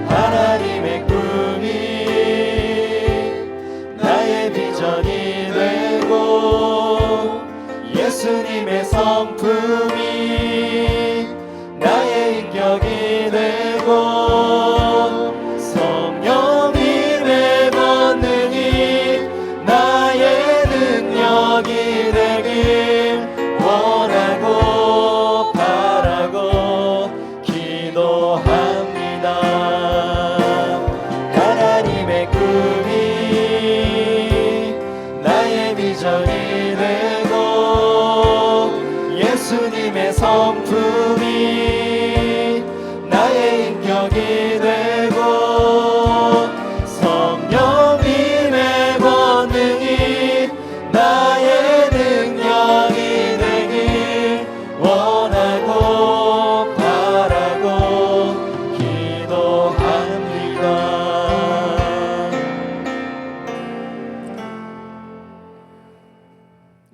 하나님의 꿈이 나의 비전이 되고 예수님의 성품이 나의 인격이 되고 성령님의 권능이 나의 능력이 되길 원하고 바라고 기도합니다. 하나님의 꿈이 나의 비전이 되고 예수님의 성품이 나의 인격이 되고 성령님의 권능이 나의 능력이 되길 원하고 바라고 기도합니다.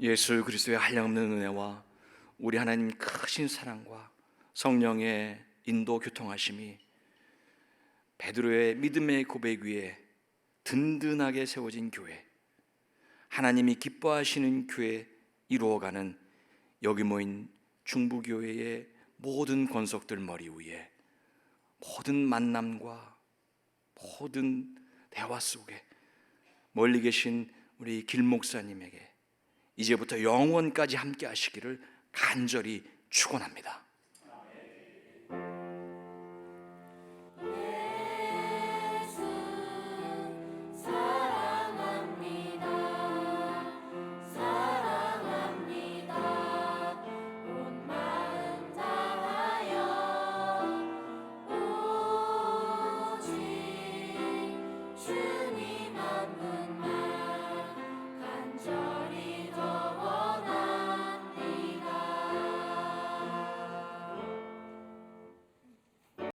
예수 그리스도의 한량없는 은혜와 우리 하나님 크신 사랑과 성령의 인도 교통하심이 베드로의 믿음의 고백 위에 든든하게 세워진 교회, 하나님이 기뻐하시는 교회 이루어가는 여기 모인 중부교회의 모든 권속들 머리 위에 모든 만남과 모든 대화 속에 멀리 계신 우리 길 목사님에게 이제부터 영원까지 함께 하시기를 간절히 축원합니다.